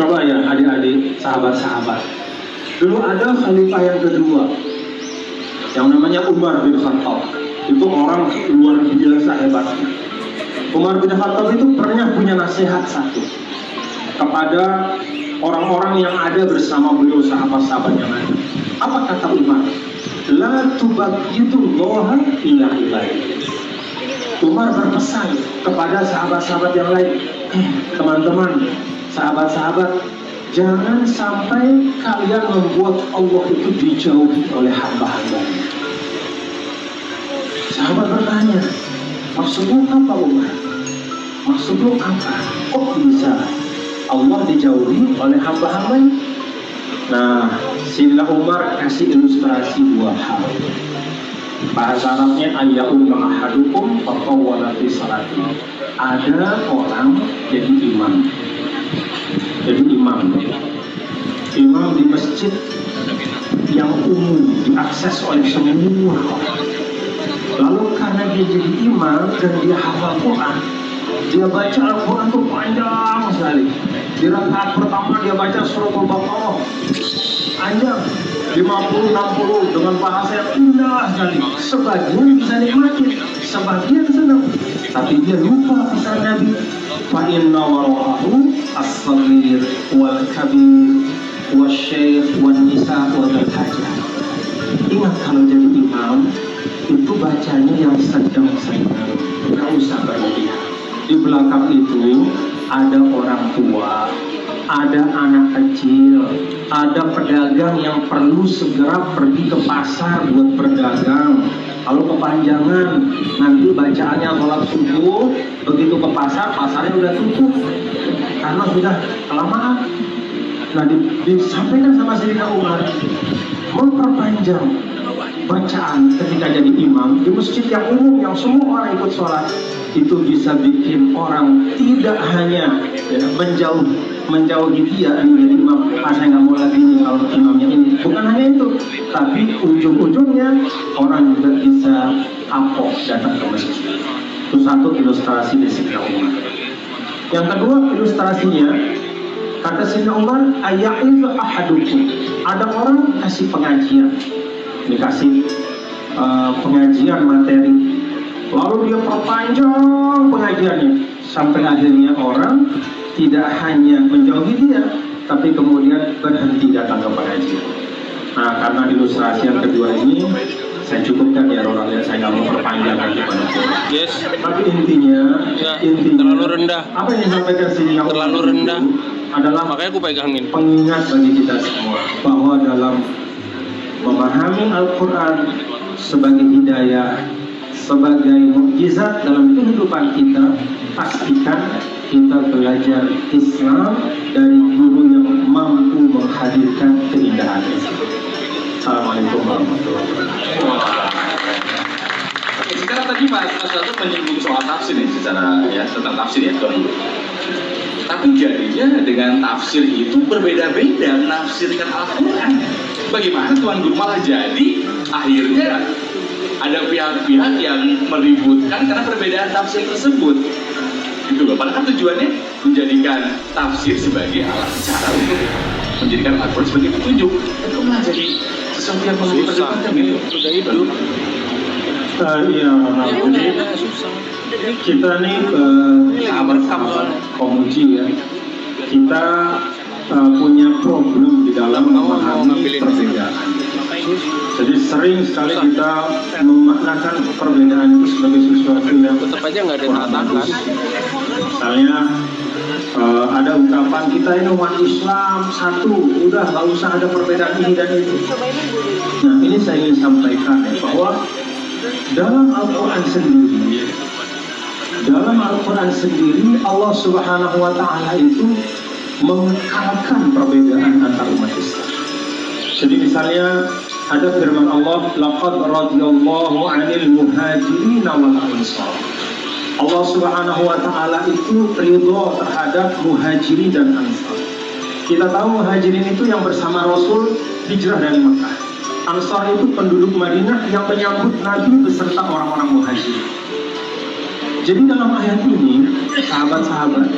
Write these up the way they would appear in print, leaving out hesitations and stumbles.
Coba ya adik-adik, sahabat-sahabat. Dulu ada khalifah yang kedua, yang namanya Umar bin Khattab. Itu orang luar biasa hebatnya. Umar bin Khattab itu pernah punya nasihat satu kepada orang-orang yang ada bersama beliau, sahabat-sahabat yang ada. Apa kata Umar? La tubaghidullaha illa ibadihi. Umar berpesan kepada sahabat-sahabat yang lain, teman-teman, sahabat-sahabat, jangan sampai kalian membuat Allah itu dijauhi oleh hamba-hambanya. Sahabat bertanya, maksudnya apa Umar? Maksudnya apa? Kok bisa Allah dijauhi oleh hamba-hambanya? Nah, Sayyidina Umar kasih ilustrasi dua hal. Bahasa Arabnya ayyahum ahadukum fatawwala fi salati. Ada orang jadi imam. Imam di masjid yang umum diakses oleh semua orang. Lalu karena dia jadi imam dan dia hafal Quran, dia baca Al-Quran itu panjang sekali. Di rakaat pertama dia baca surat Al-Baqarah panjang 50-60 dengan bahasa yang indah sekali. Sebagian bisa nikmati, sebagian senang, tapi dia lupa pesan Nabi. Fa inna wara'ahu as-saghir wal kabir wasyaikh wan nisa wal hajah. Ingat kalau jadi imam itu bacanya yang sedang-sedang, nggak usah berlebihan. Di belakang itu ada orang tua, ada anak kecil, ada pedagang yang perlu segera pergi ke pasar buat berdagang. Kalau kepanjangan, nanti bacaannya sholat subuh, begitu ke pasar, pasarnya udah tutup karena sudah kelamaan. Nah, disampaikan sama Sayyidina Umar memperpanjang bacaan ketika jadi imam di masjid yang umum yang semua orang ikut sholat, itu bisa bikin orang tidak hanya menjauhi dia menjadi imam. Saya nggak mau lagi nih kalau imamnya ini. Bukan hanya itu, tapi ujung-ujungnya orang juga bisa kapok datang ke masjid. Itu satu ilustrasi di Sayyidina Umar. Yang kedua ilustrasinya, kata Sayyidina Umar, aya'izu ahadukum. Ada orang kasih pengajian, dikasih pengajian materi, lalu dia perpanjang pengajiannya sampai akhirnya orang tidak hanya menjauhi dia, tapi kemudian berhenti datang ke pengajian. Nah, karena ilustrasi yang kedua ini saya cukupkan ya orangnya, saya nggak mau perpanjang lagi pada. Yes. Tapi intinya terlalu rendah. Apa yang disampaikan sini yang terlalu rendah adalah makanya aku pegangin. Pengingat bagi kita semua bahwa dalam memahami Al-Quran sebagai hidayah, sebagai mukjizat dalam kehidupan kita, pastikan kita belajar Islam dari guru yang mampu menghadirkan keindahan Islam. Assalamualaikum warahmatullahi wabarakatuh. Sekarang tadi Pak Ustadz menyinggung soal tafsir nih, secara ya tentang tafsir ya Tuan. Tapi jadinya dengan tafsir itu berbeda-beda menafsirkan Al-Quran. Bagaimana Tuan Guru malah jadi akhirnya ada pihak-pihak yang meributkan karena perbedaan tafsir tersebut. Gitu loh. Padahal tujuannya menjadikan tafsir sebagai alat cara untuk menjadikan Al-Quran sebagai petunjuk. Itu malah jadi sesuatu yang memperdebatkan gitu. Sudah hidup. Iya, jadi kita nih sahabat-sahabat Komuji ya, kita punya problem di dalam memahami perbedaan. Jadi sering sekali kita memaknakan perbedaan itu sebagai sesuatu yang tetap aja nggak ada tatakan. Misalnya ada ungkapan kita ini umat Islam satu, udah nggak usah ada perbedaan ini dan itu. Nah, ini saya ingin sampaikan bahwa dalam Al-Quran sendiri Allah Subhanahu wa Ta'ala itu mengekalkan perbedaan antar umat Islam. Jadi misalnya ada firman Allah, laqad radiyallahu 'anil muhajirin wal ansar. Allah Subhanahu wa Ta'ala itu ridho terhadap muhajirin dan ansar. Kita tahu muhajirin itu yang bersama Rasul hijrah dari Mekah. Ansar itu penduduk Madinah yang menyambut Nabi beserta orang-orang muhajirin. Jadi dalam ayat ini, sahabat-sahabat,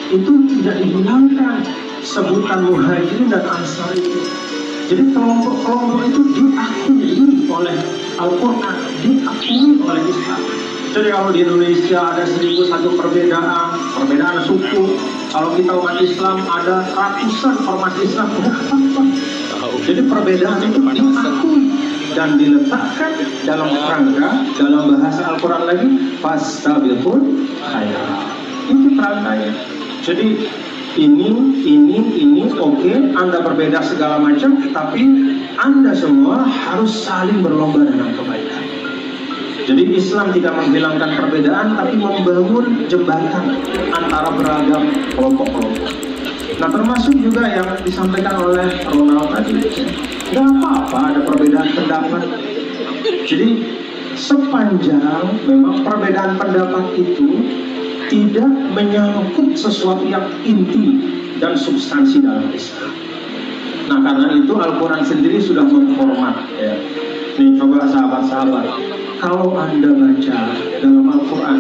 itu tidak dihilangkan sebutan Muhajirin dan Ansar itu. Jadi kelompok-kelompok itu diakui oleh Al-Quran, diakui oleh Islam. Jadi kalau di Indonesia ada 1001 perbedaan suku. Kalau kita umat Islam ada ratusan ormas Islam, jadi perbedaan itu diakui dan diletakkan dalam rangka, dalam bahasa Al-Quran lagi, fastabiqul khairat. Itu rangkanya. Jadi ini oke, Anda berbeda segala macam, tapi Anda semua harus saling berlomba dalam kebaikan. Jadi Islam tidak menghilangkan perbedaan, tapi membangun jembatan antara beragam kelompok-kelompok. Nah, termasuk juga yang disampaikan oleh Ronald tadi, nggak apa-apa ada perbedaan pendapat. Jadi sepanjang memang perbedaan pendapat itu tidak menyangkut sesuatu yang inti dan substansi dalam Islam. Nah, karena itu Al-Quran sendiri sudah menghormat, ya. Nih, coba sahabat-sahabat, kalau Anda baca dalam Al-Quran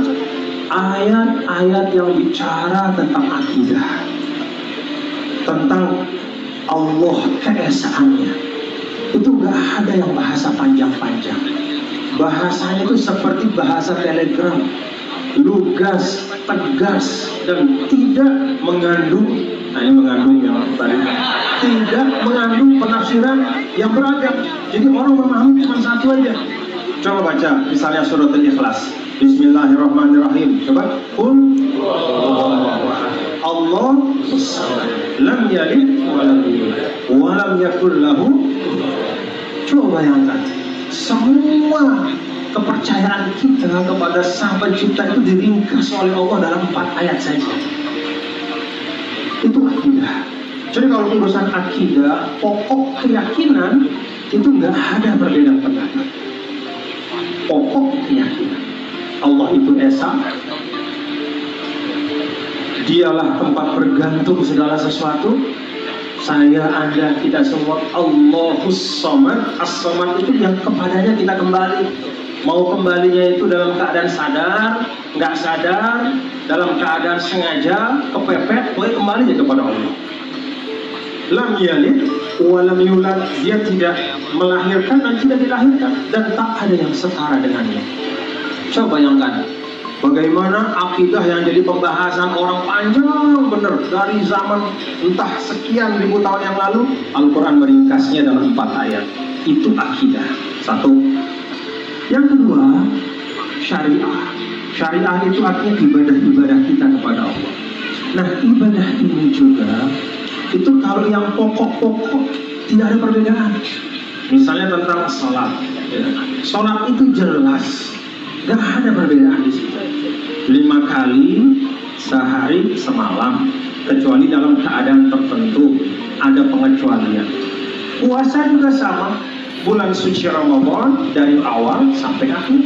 ayat-ayat yang bicara tentang akidah, tentang Allah keesaannya, itu gak ada yang bahasa panjang-panjang. Bahasanya itu seperti bahasa telegram, lugas, tegas, dan tidak mengandung, nah ini mengandung yang tadi, tidak mengandung penafsiran yang beragam. Jadi orang memahami cuma satu aja. Coba baca misalnya surat Al-Ikhlas, Bismillahirrahmanirrahim. Coba, Allah lam yalid wa lam yakul lahu. Coba bayangkan, semua kepercayaan kita kepada Sang Pencipta itu diringkas oleh Allah dalam 4 ayat saja. Itu akidah. Jadi kalau urusan akidah, pokok keyakinan itu nggak ada perbedaan pendapat. Pokok keyakinan Allah itu Esa, Dialah tempat bergantung segala sesuatu. Saya, Anda, kita semua Allahus Somad. As-Somad itu yang kepadanya kita kembali. Mau kembalinya itu dalam keadaan sadar, nggak sadar, dalam keadaan sengaja, kepepet, boleh kembali aja kepada Allah. Lam yalid wa lam yulad, dia tidak melahirkan dan tidak dilahirkan, dan tak ada yang setara dengannya. Coba bayangkan bagaimana akidah yang jadi pembahasan orang panjang bener dari zaman entah sekian ribu tahun yang lalu, Al-Quran meringkasnya dalam 4 ayat. Itu akidah. Satu. Yang kedua, syariah. Syariah itu artinya ibadah-ibadah kita kepada Allah. Nah, ibadah ini juga itu kalau yang pokok-pokok tidak ada perbedaan. Misalnya tentang sholat, ya. Sholat itu jelas, gak ada perbedaan di situ. 5 kali sehari semalam, kecuali dalam keadaan tertentu ada pengecualian. Puasa juga sama, bulan suci Ramadan dari awal sampai akhir,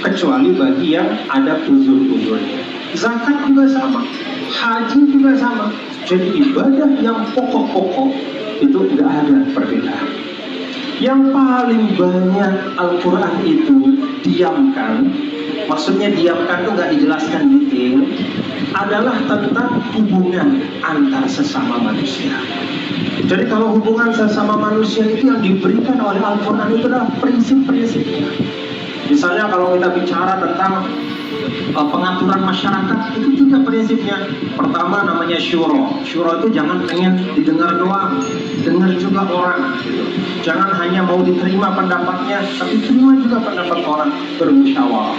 kecuali bagi yang ada uzur-uzurnya. Zakat juga sama, haji juga sama. Jadi ibadah yang pokok-pokok itu nggak ada perbedaan. Yang paling banyak Al-Quran itu diamkan, maksudnya diamkan itu nggak dijelaskan detail, adalah tentang hubungan antar sesama manusia. Jadi kalau hubungan sesama manusia itu yang diberikan oleh Al-Quran itu adalah prinsip-prinsipnya. Misalnya kalau kita bicara tentang pengaturan masyarakat, itu 3 prinsipnya. Pertama namanya syuro. Syuro itu jangan pengen didengar doang, dengar juga orang. Jangan hanya mau diterima pendapatnya, tapi terima juga pendapat orang, bermusyawarah.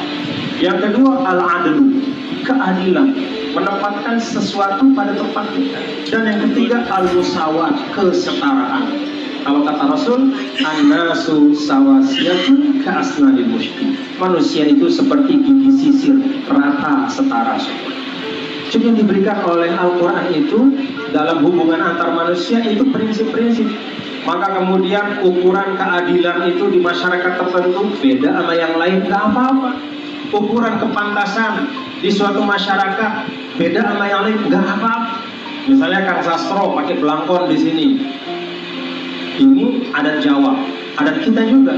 Yang kedua al-adlu, keadilan, menempatkan sesuatu pada tempatnya. Dan yang ketiga al-musawat, kesetaraan. Kalau kata Rasul, an-nasu sawasiyatun ka'asnanil mushki. Manusia itu seperti gigi sisir, rata, setara. Jadi yang diberikan oleh Al-Quran itu dalam hubungan antar manusia itu prinsip-prinsip. Maka kemudian ukuran keadilan itu di masyarakat tertentu beda sama yang lain, gak apa-apa. Ukuran kepantasan di suatu masyarakat beda sama yang lain, gak apa-apa. Misalnya Kang Sastro pakai belangkon di sini. Ini adat Jawa, adat kita juga.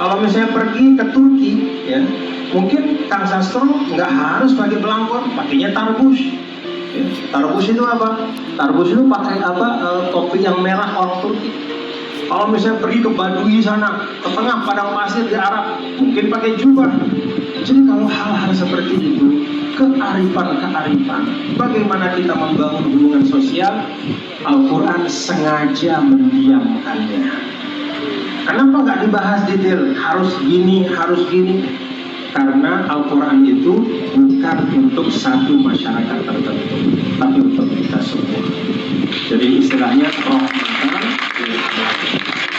Kalau misalnya pergi ke Turki, ya, mungkin Kang Sastro nggak harus pakai belangkon, pakainya tarbus. Ya, Tarbus itu apa? Tarbus itu pakai apa? Topi yang merah orang Turki. Kalau misalnya pergi ke Badui sana, ke tengah padang pasir di Arab, mungkin pakai jubah. Jadi kalau hal-hal seperti itu, kearifan, bagaimana kita membangun hubungan sosial, Al-Quran sengaja mendiamkannya. Kenapa nggak dibahas detail? Harus gini. Karena Al-Quran itu bukan untuk satu masyarakat tertentu, tapi untuk kita semua. Jadi istilahnya rahmatan lil alamin.